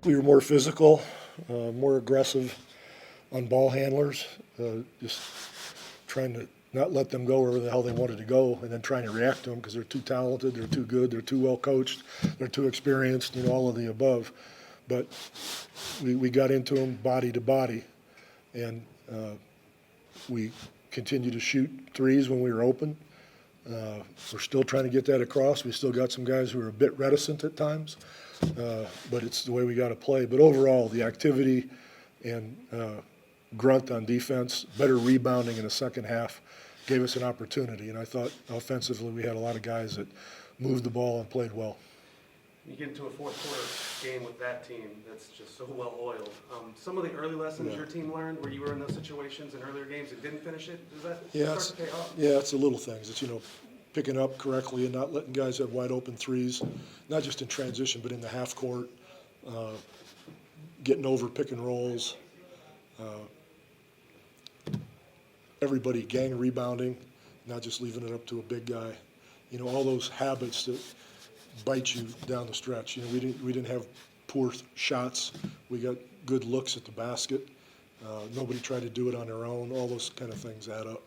We were more physical, more aggressive on ball handlers, just trying to not let them go wherever the hell they wanted to go, and then trying to react to them because they're too talented, they're too good, they're too well coached, they're too experienced, all of the above. But we got into them body to body, and we continued to shoot threes when we were open. We're still trying to get that across. We still got some guys who are a bit reticent at times, but it's the way we got to play. But overall, the activity and grunt on defense, better rebounding in the second half gave us an opportunity. And I thought offensively we had a lot of guys that moved the ball and played well. You get into a fourth quarter game with that team that's just so well oiled. Some of the early lessons your team learned where you were in those situations in earlier games and didn't finish it, does that start to pay off? Yeah, it's the little things. It's, picking up correctly and not letting guys have wide open threes, not just in transition, but in the half court, getting over pick and rolls, everybody gang rebounding, not just leaving it up to a big guy. All those habits that bite you down the stretch. We didn't have poor shots. We got good looks at the basket. Nobody tried to do it on their own. All those kind of things add up.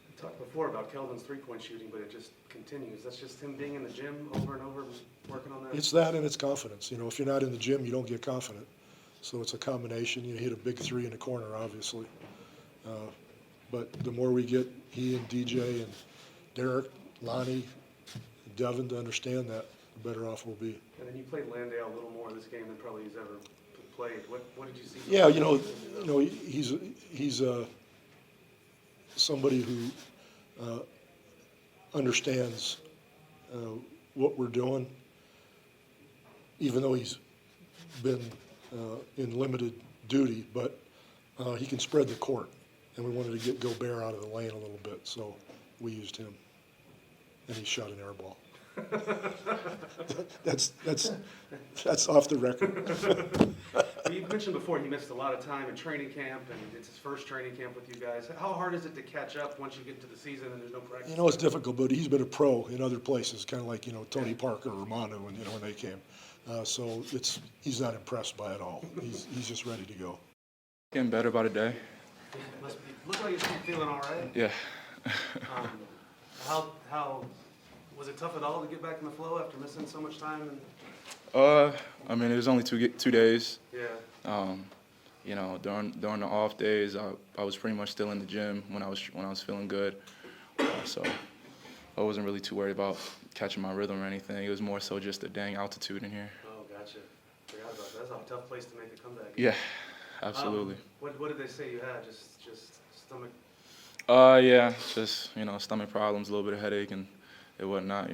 We talked before about Keldon's three-point shooting, but it just continues. That's just him being in the gym over and over, working on that? It's that and it's confidence. If you're not in the gym, you don't get confident. So it's a combination. You hit a big three in the corner, obviously. But the more we get he and DJ and Derek, Lonnie, Devin to understand that, the better off we'll be. And then you played Landale a little more this game than probably he's ever played. What did you see? Yeah, he's somebody who understands what we're doing, even though he's been in limited duty, but he can spread the court, and we wanted to get Gobert out of the lane a little bit, so we used him, and he shot an air ball. That's off the record. You mentioned before he missed a lot of time in training camp, and it's his first training camp with you guys. How hard is it to catch up once you get into the season and there's no practice? It's difficult, but he's been a pro in other places, kind of like Tony Parker or Manu when they came. So he's not impressed by it all. He's just ready to go. Getting better by the day. Look like you're feeling all right. Yeah. How was it tough at all to get back in the flow after missing so much time? It was only two days. Yeah. During the off days, I was pretty much still in the gym when I was feeling good. So I wasn't really too worried about catching my rhythm or anything. It was more so just the dang altitude in here. Oh, gotcha. Forgot about that. That's a tough place to make a comeback. Yeah, absolutely. What did they say you had? Just stomach? Yeah, just stomach problems, a little bit of headache and whatnot.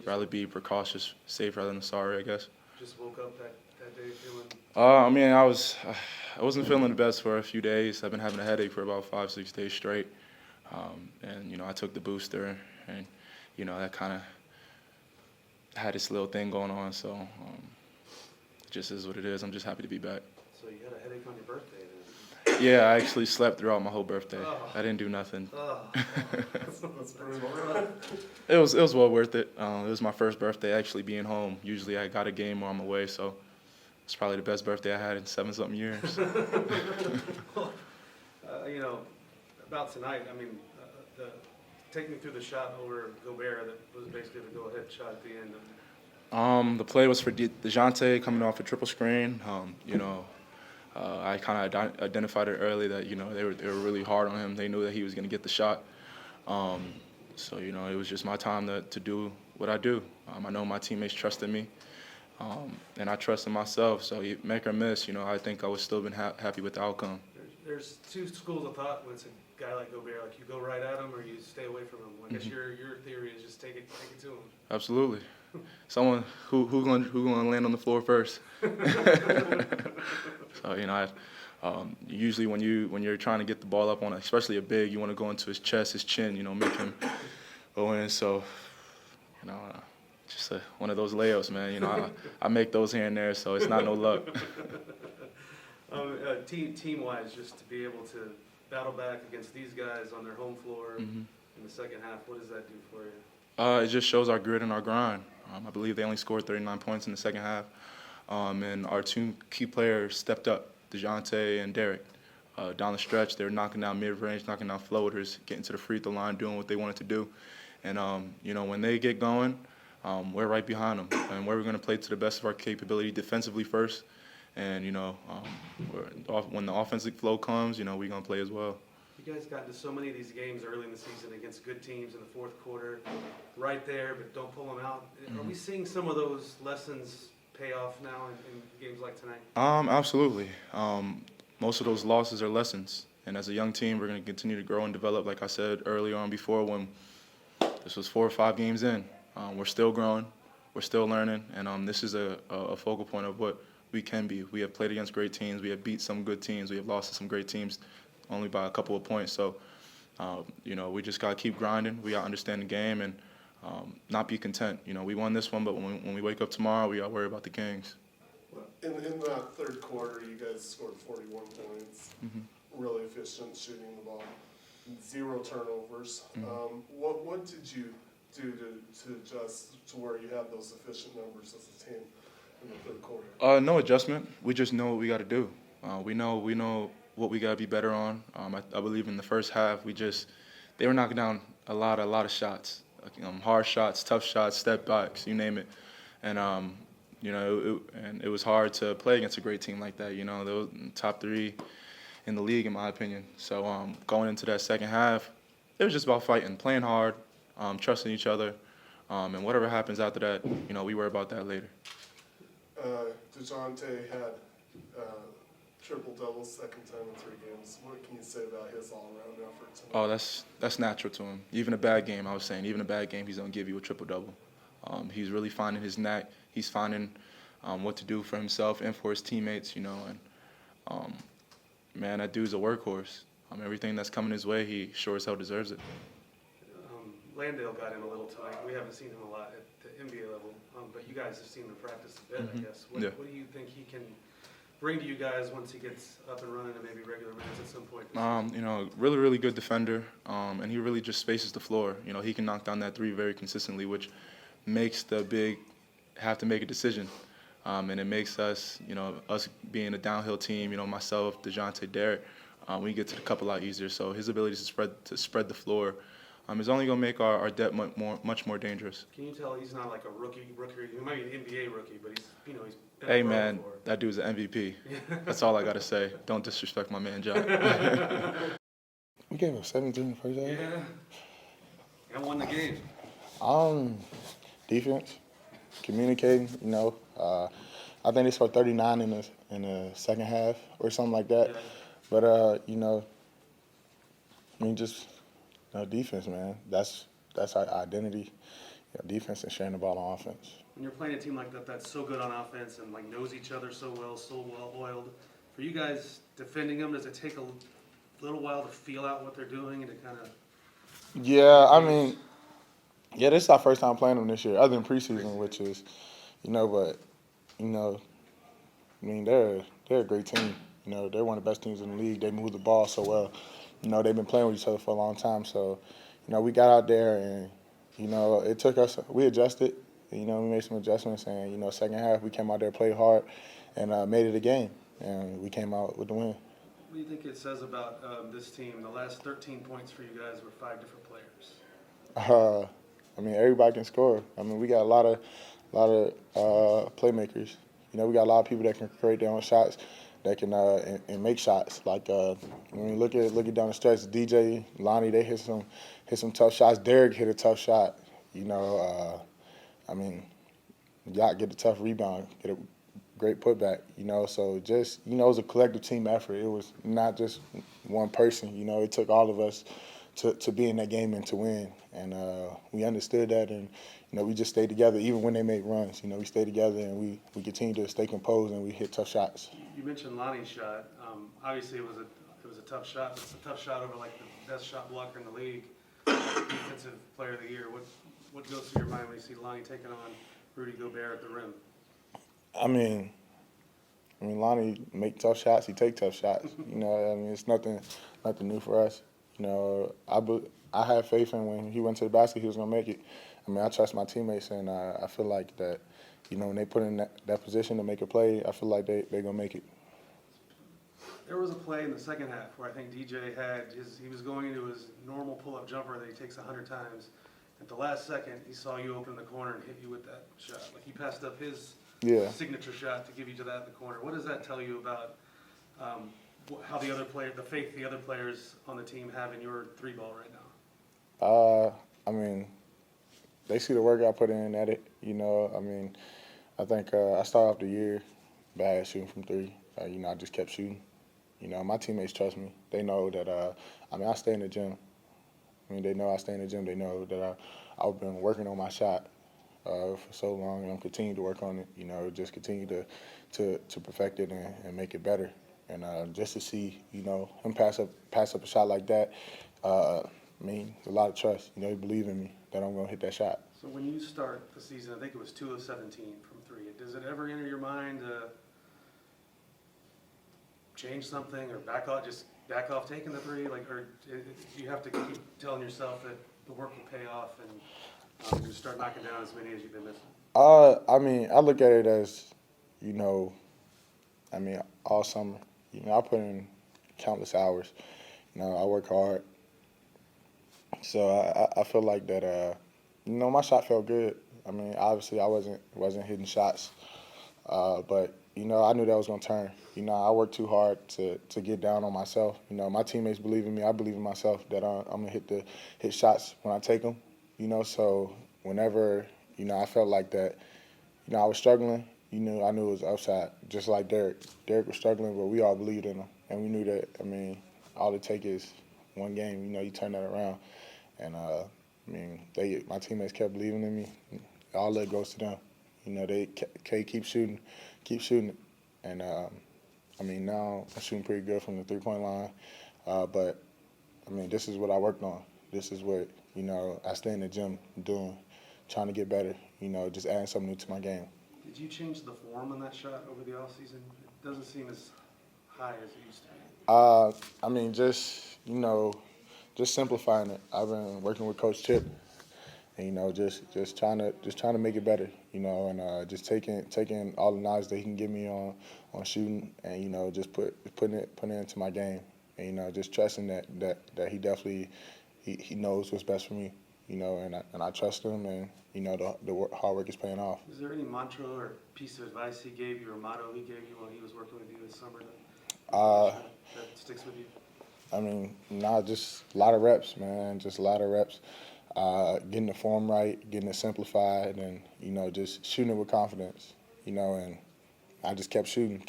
Rather be precautious, safe rather than sorry, I guess. Just woke up that day feeling? I wasn't feeling the best for a few days. I've been having a headache for about 5-6 days straight. And I took the booster, and that kind of had this little thing going on. So it just is what it is. I'm just happy to be back. So you had a headache on your birthday then? Yeah, I actually slept throughout my whole birthday. Oh. I didn't do nothing. Oh. That's brutal. It was well worth it. It was my first birthday actually being home. Usually I got a game or I'm away, so it's probably the best birthday I had in 7-something years. About tonight, take me through the shot over Gobert that was basically the go-ahead shot at the end. The play was for DeJounte coming off a triple screen. I kind of identified it early that they were really hard on him. They knew that he was going to get the shot. So it was just my time to do what I do. I know my teammates trusted me, and I trusted myself. So make or miss, I think I would still been happy with the outcome. There's two schools of thought when it's a guy like Gobert. Like you go right at him or you stay away from him. I guess your theory is just take it to him. Absolutely. Someone who gonna land on the floor first. So usually when you're trying to get the ball up on, especially a big, you want to go into his chest, his chin, make him go in. So just one of those layups, man. I make those here and there, so it's not no luck. Team-wise, just to be able to battle back against these guys on their home floor in the second half, what does that do for you? It just shows our grit and our grind. I believe they only scored 39 points in the second half. and our two key players stepped up, DeJounte and Derek. Down the stretch, they were knocking down mid-range, knocking down floaters, getting to the free throw line, doing what they wanted to do. And, when they get going, we're right behind them. And we're going to play to the best of our capability defensively first. And, when the offensive flow comes, we're going to play as well. You guys got into so many of these games early in the season against good teams in the fourth quarter, right there, but don't pull them out. Are we seeing some of those lessons pay off now in games like tonight? Absolutely. Most of those losses are lessons. And as a young team, we're going to continue to grow and develop, like I said earlier on before, when this was 4 or 5 games in. We're still growing. We're still learning. And this is a focal point of what we can be. We have played against great teams. We have beat some good teams. We have lost to some great teams only by a couple of points. So, we just got to keep grinding. We got to understand the game and not be content. We won this one, but when we wake up tomorrow, we got to worry about the Kings. In that third quarter, you guys scored 41 points, really efficient shooting the ball, 0 turnovers. What did you do to adjust to where you have those efficient numbers as a team in the third quarter? No adjustment. We just know what we got to do. We know what we got to be better on. I believe in the first half, they were knocking down a lot of shots, hard shots, tough shots, step backs, you name it. And and it was hard to play against a great team like that. They were top 3 in the league, in my opinion. So going into that second half, it was just about fighting, playing hard, trusting each other, and whatever happens after that, we worry about that later. DeJounte had triple-doubles second time in 3 games. What can you say about his all-around effort tonight? Oh, that's natural to him. Even a bad game, he's going to give you a triple-double. He's really finding his knack. He's finding what to do for himself and for his teammates, and man, that dude's a workhorse. Everything that's coming his way, he sure as hell deserves it. Landale got in a little tonight. We haven't seen him a lot at the NBA level, but you guys have seen him practice a bit, I guess. What do you think he can bring to you guys once he gets up and running and maybe regular minutes at some point? Really, really good defender, and he really just spaces the floor. He can knock down that 3 very consistently, which makes the big have to make a decision. And it makes us, us being a downhill team, myself, DeJounte, Derek, we get to the cup a lot easier. So his ability to spread the floor is only going to make our depth much more dangerous. Can you tell he's not like a rookie? He might be an NBA rookie, but he's been Hey, a pro man, before. that dude's an MVP. That's all I got to say. Don't disrespect my man, John. We gave him 17 the first half. Yeah. And won the game. Defense, communicating. I think they scored 39 in the second half or something like that. Yeah. But defense, man. That's our identity. Defense and sharing the ball on offense. When you're playing a team like that that's so good on offense and knows each other so well oiled, for you guys defending them, does it take a little while to feel out what they're doing and to kind of? Yeah, this is our first time playing them this year, other than preseason, which is, they're a great team. They're one of the best teams in the league. They move the ball so well. They've been playing with each other for a long time. So, we got out there and, it took us. We adjusted. We made some adjustments, and second half we came out there, played hard, and made it a game, and we came out with the win. What do you think it says about this team? The last 13 points for you guys were 5 different players. Everybody can score. We got a lot of playmakers. We got a lot of people that can create their own shots, that can and make shots. Like when you look at down the stretch, DJ, Lonnie, they hit some tough shots. Derek hit a tough shot. Yacht get a tough rebound, get a great putback. So just it was a collective team effort. It was not just one person. It took all of us to be in that game and to win. And we understood that, and we just stayed together even when they made runs. We stayed together and we continued to stay composed and we hit tough shots. You mentioned Lonnie's shot. Obviously, it was a tough shot. It's a tough shot over the best shot blocker in the league, defensive player of the year. What goes through your mind when you see Lonnie taking on Rudy Gobert at the rim? Lonnie make tough shots. He take tough shots. It's nothing new for us. I had faith in when he went to the basket, he was going to make it. I mean, I trust my teammates, and I feel like that, you know, when they put in that position to make a play, I feel like they're going to make it. There was a play in the second half where I think DJ he was going into his normal pull-up jumper that he takes 100 times. At the last second, he saw you open the corner and hit you with that shot. Like he passed up his signature shot to give you to that in the corner. What does that tell you about how the faith the other players on the team have in your three ball right now? I mean, they see the work I put in at it. You know, I mean, I think I started off the year bad shooting from three. You know, I just kept shooting. You know, my teammates trust me. They know that, I mean, I stay in the gym. I mean, they know I stay in the gym. They know that I've been working on my shot for so long, and I'm continuing to work on it. You know, just continue to perfect it and make it better. And just to see, you know, him pass up a shot like that, I mean, a lot of trust. You know, he believe in me that I'm going to hit that shot. So when you start the season, I think it was 2 of 17 from three. Does it ever enter your mind to change something or back off taking the three? Like, or you have to keep telling yourself that the work will pay off and you start knocking down as many as you've been missing? I mean, I look at it as, you know, I mean, all summer. You know, I put in countless hours. You know, I work hard. So I feel like that, you know, my shot felt good. I mean, obviously I wasn't hitting shots. But, you know, I knew that was going to turn. You know, I worked too hard to get down on myself. You know, my teammates believe in me. I believe in myself that I'm going to hit shots when I take them. You know, so whenever, you know, I felt like that, you know, I was struggling, you know, I knew it was upside, just like Derek. Derek was struggling, but we all believed in him. And we knew that, I mean, all it takes is one game, you know, you turn that around. And, I mean, my teammates kept believing in me. All that goes to them. You know, they keep shooting it. And, I mean, now I'm shooting pretty good from the three-point line. But, I mean, this is what I worked on. This is what, you know, I stay in the gym doing, trying to get better, you know, just adding something new to my game. Did you change the form on that shot over the offseason? It doesn't seem as high as it used to be. I mean, just, you know, just simplifying it. I've been working with Coach Chip, and, you know, just trying to make it better, you know, and just taking all the knowledge that he can give me on shooting, and, you know, just putting it into my game, and, you know, just trusting that he definitely he knows what's best for me, you know, and I trust him, and, you know, the hard work is paying off. Is there any mantra or piece of advice he gave you or motto he gave you while he was working with you this summer that sticks with you? I mean, just a lot of reps, man, just a lot of reps. Getting the form right, getting it simplified, and, you know, just shooting it with confidence, you know, and I just kept shooting,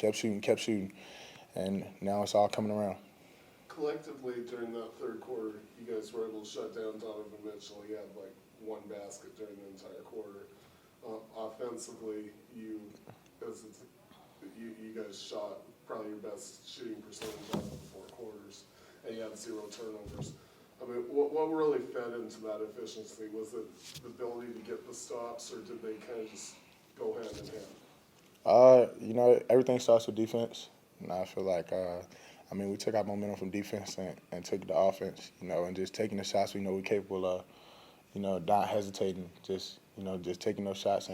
and now it's all coming around. Collectively, during that third quarter, you guys were able to shut down Donovan Mitchell. He had like one basket during the entire quarter. Offensively, you guys shot probably your best shooting percentage out of the 4 quarters, and you had 0 turnovers. I mean, what really fed into that efficiency? Was it the ability to get the stops, or did they kind of just go hand in hand? You know, everything starts with defense, and I feel like, I mean, we took our momentum from defense and took it to offense, you know, and just taking the shots we know we're capable of, you know, not hesitating, just taking those shots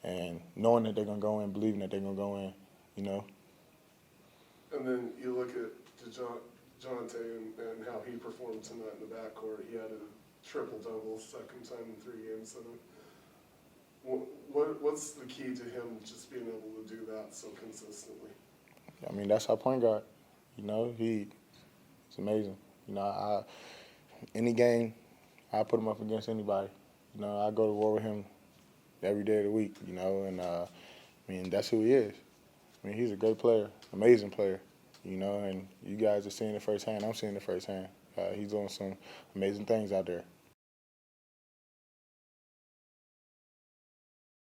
and knowing that they're going to go in, believing that they're going to go in, you know. And then you look at DeJounte and how he performed tonight in the backcourt. He had a triple-double, second time in 3 games. What's the key to him just being able to do that so consistently? I mean, that's our point guard. You know, it's amazing. You know, any game, I put him up against anybody. You know, I go to war with him every day of the week, you know, and, I mean, that's who he is. I mean, he's a great player, amazing player, you know, and you guys are seeing it firsthand. I'm seeing it firsthand. He's doing some amazing things out there.